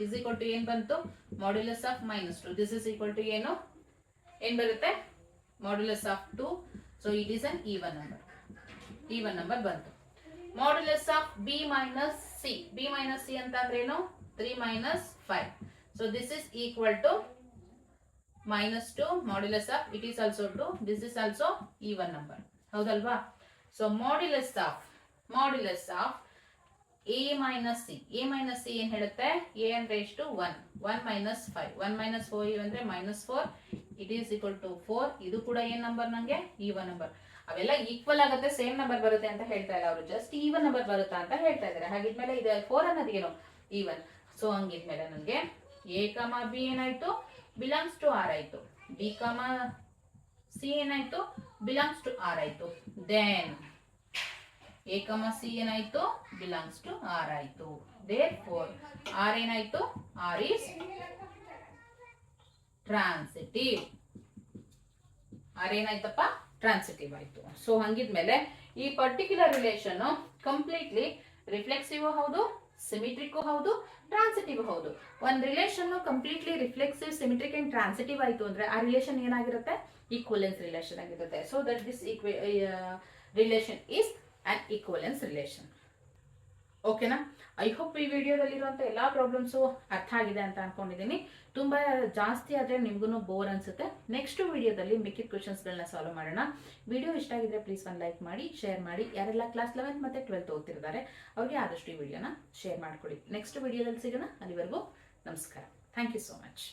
is equal to ಏನು ಬಂತು? Modulus of minus 2, this is equal to ಏನು ಬರುತ್ತೆ? Modulus of 2. So it is an even number ಬಂತು. Modulus of b minus c ಅಂತ ಅಂದ್ರೆ ಏನು? 3 minus 5. So this is equal to -2. Modulus of it is also 2, this is also even number, ಹೌದಲ್ವಾ? So modulus of a minus c ಏನ್ ಹೇಳುತ್ತೆ? a ಅಂದ್ರೆ ಎಷ್ಟು? 1 minus 5, 1 minus 4 ಅಂದ್ರೆ -4, ಇಟ್ ಈಸ್ ಈಕ್ವಲ್ ಟು 4. ಇದು ಕೂಡ ಏನ್ ನಂಬರ್? ನಂಗೆ ಈವನ್ ನಂಬರ್. ಅವೆಲ್ಲ ಈಕ್ವಲ್ ಆಗುತ್ತೆ, ಸೇಮ್ ನಂಬರ್ ಬರುತ್ತೆ ಅಂತ ಹೇಳ್ತಾ ಇಲ್ಲ ಅವರು, ಜಸ್ಟ್ ಈವನ್ ನಂಬರ್ ಬರುತ್ತಾ ಅಂತ ಹೇಳ್ತಾ ಇದ್ದಾರೆ. ಹಾಗಿದ್ಮೇಲೆ ಇದು 4 ಅನ್ನೋದೇನು? ಈವನ್. ಸೊ ಹಂಗಿದ್ಮೇಲೆ ನನಗೆ a, b ಏನಾಯ್ತು? ಬಿಲಾಂಗ್ಸ್ ಟು r ಆಯ್ತು. b, ಸಿ ಏನಾಯ್ತು, ಬಿಲಾಂಗ್ಸ್ ಟು ಆರ್ ಆಯ್ತು. ದೆನ್ ಎ ಕಮ ಸಿ ಏನಾಯ್ತು, ಬಿಲಾಂಗ್ಸ್ ಟು ಆರ್ ಆಯ್ತು. ದೇರ್ ಫೋರ್ ಆರ್ ಏನಾಯ್ತು, ಆರ್ ಈಸ್ ಟ್ರಾನ್ಸಿಟಿವ್. ಆರ್ ಏನಾಯ್ತಪ್ಪ, ಟ್ರಾನ್ಸಿಟಿವ್ ಆಯ್ತು. ಸೊ ಹಂಗಿದ್ಮೇಲೆ ಈ ಪರ್ಟಿಕ್ಯುಲರ್ ರಿಲೇಷನ್ ಕಂಪ್ಲೀಟ್ಲಿ ರಿಫ್ಲೆಕ್ಸಿವ್ ಹೌದು, ಸಿಮಿಟ್ರಿಕ್ ಹೌದು, ಟ್ರಾನ್ಸಿಟಿವ್ ಹೌದು. ಒಂದು relation completely reflexive, symmetric and transitive ಆಯ್ತು ಅಂದ್ರೆ ಆ ರಿಲೇಷನ್ ಏನಾಗಿರುತ್ತೆ, ಈಕ್ವಲೆನ್ಸ್ ರಿಲೇಷನ್ ಆಗಿರುತ್ತೆ. So that this relation is an equivalence relation. ಓಕೆನಾ? ಐ ಹೋಪ್ ಈ ವಿಡಿಯೋದಲ್ಲಿರುವಂಥ ಎಲ್ಲ ಪ್ರಾಬ್ಲಮ್ಸು ಅರ್ಥ ಆಗಿದೆ ಅಂತ ಅನ್ಕೊಂಡಿದ್ದೀನಿ. ತುಂಬ ಜಾಸ್ತಿ ಆದರೆ ನಿಮಗೂ ಬೋರ್ ಅನ್ಸುತ್ತೆ. ನೆಕ್ಸ್ಟ್ ವಿಡಿಯೋದಲ್ಲಿ ಮಿಕ್ಕಿದ ಕ್ವೆಶನ್ಸ್ಗಳನ್ನ ಸಾಲ್ವ್ ಮಾಡೋಣ. ವಿಡಿಯೋ ಇಷ್ಟ ಆಗಿದ್ರೆ ಪ್ಲೀಸ್ ಒಂದು ಲೈಕ್ ಮಾಡಿ, ಶೇರ್ ಮಾಡಿ. ಯಾರೆಲ್ಲ ಕ್ಲಾಸ್ 11th ಮತ್ತು 12th ಓದ್ತಿರ್ತಾರೆ ಅವ್ರಿಗೆ ಆದಷ್ಟು ಈ ವಿಡಿಯೋನ ಶೇರ್ ಮಾಡ್ಕೊಳ್ಳಿ. ನೆಕ್ಸ್ಟ್ ವಿಡಿಯೋದಲ್ಲಿ ಸಿಗೋಣ. ಅಲ್ಲಿವರೆಗೂ ನಮಸ್ಕಾರ. Thank you so much.